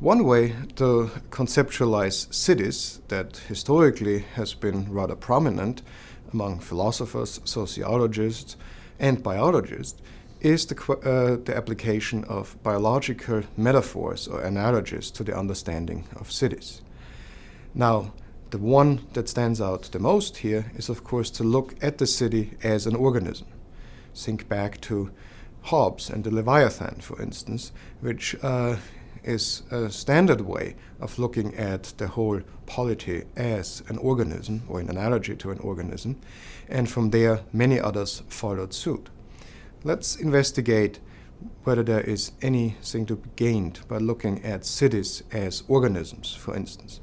One way to conceptualize cities that historically has been rather prominent among philosophers, sociologists, and biologists is the application of biological metaphors or analogies to the understanding of cities. Now, the one that stands out the most here is, of course, to look at the city as an organism. Think back to Hobbes and the Leviathan, for instance, which is a standard way of looking at the whole polity as an organism, or an analogy to an organism, and from there many others followed suit. Let's investigate whether there is anything to be gained by looking at cities as organisms, for instance.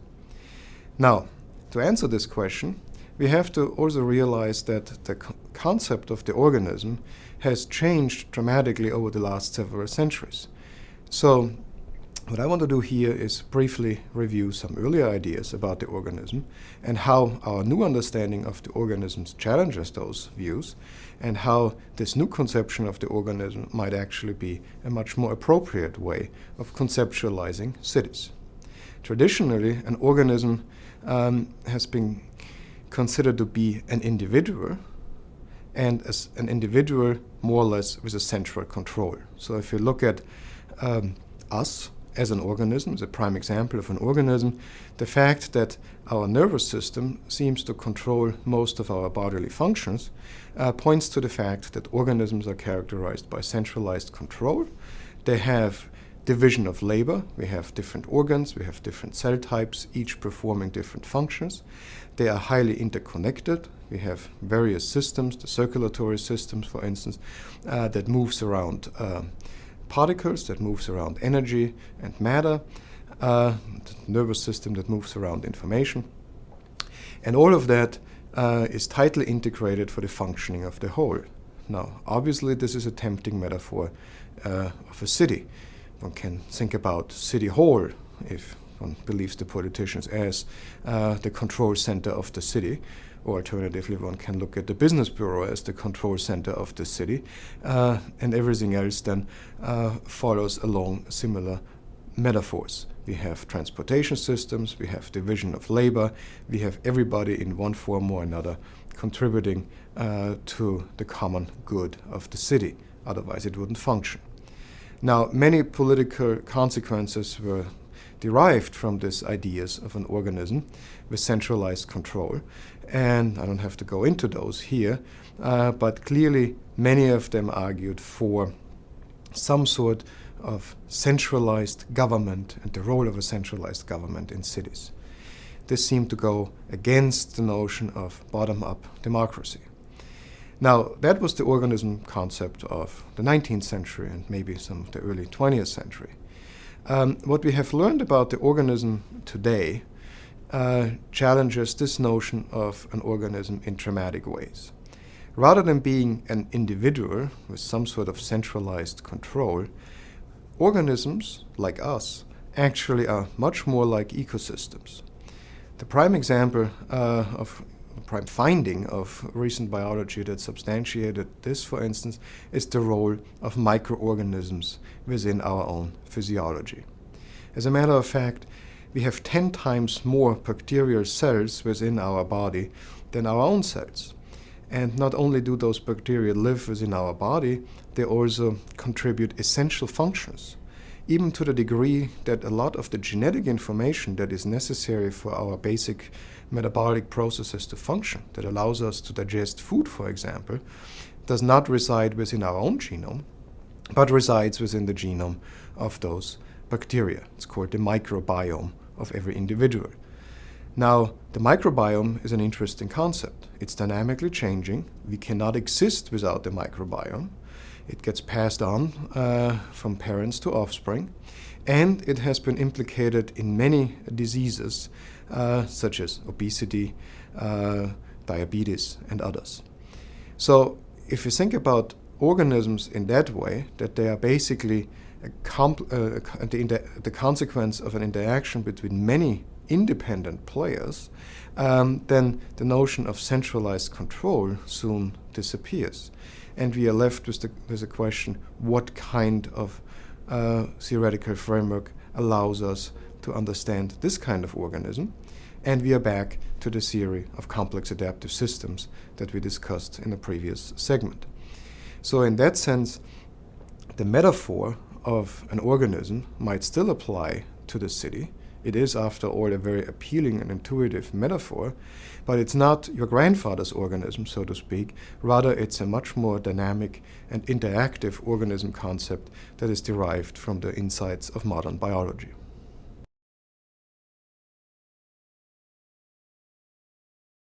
Now, to answer this question, we have to also realize that the concept of the organism has changed dramatically over the last several centuries. So, what I want to do here is briefly review some earlier ideas about the organism and how our new understanding of the organisms challenges those views, and how this new conception of the organism might actually be a much more appropriate way of conceptualizing cities. Traditionally, an organism has been considered to be an individual, and as an individual more or less with a central control. So if you look at us as an organism, as a prime example of an organism, the fact that our nervous system seems to control most of our bodily functions points to the fact that organisms are characterized by centralized control. They have division of labor. We have different organs, we have different cell types, each performing different functions. They are highly interconnected. We have various systems, the circulatory systems, for instance, that moves around particles, that moves around energy and matter, the nervous system that moves around information. And all of that is tightly integrated for the functioning of the whole. Now, obviously, this is a tempting metaphor of a city. One can think about City Hall, if one believes the politicians, as the control center of the city. Or alternatively, one can look at the business bureau as the control center of the city, and everything else then follows along similar metaphors. We have transportation systems, we have division of labor, we have everybody in one form or another contributing to the common good of the city. Otherwise, it wouldn't function. Now, many political consequences were derived from these ideas of an organism with centralized control. And I don't have to go into those here, but clearly many of them argued for some sort of centralized government and the role of a centralized government in cities. This seemed to go against the notion of bottom-up democracy. Now, that was the organism concept of the 19th century and maybe some of the early 20th century. What we have learned about the organism today challenges this notion of an organism in dramatic ways. Rather than being an individual with some sort of centralized control, organisms like us actually are much more like ecosystems. The prime example prime finding of recent biology that substantiated this, for instance, is the role of microorganisms within our own physiology. As a matter of fact, we have 10 times more bacterial cells within our body than our own cells. And not only do those bacteria live within our body, they also contribute essential functions, even to the degree that a lot of the genetic information that is necessary for our basic metabolic processes to function, that allows us to digest food, for example, does not reside within our own genome, but resides within the genome of those bacteria. It's called the microbiome of every individual. Now, the microbiome is an interesting concept. It's dynamically changing. We cannot exist without the microbiome. It gets passed on from parents to offspring, and it has been implicated in many diseases such as obesity, diabetes, and others. So if you think about organisms in that way, that they are basically the consequence of an interaction between many independent players, then the notion of centralized control soon disappears. And we are left with the question, what kind of theoretical framework allows us to understand this kind of organism, and we are back to the theory of complex adaptive systems that we discussed in the previous segment. So in that sense, the metaphor of an organism might still apply to the city. It is, after all, a very appealing and intuitive metaphor, but it's not your grandfather's organism, so to speak. Rather, it's a much more dynamic and interactive organism concept that is derived from the insights of modern biology.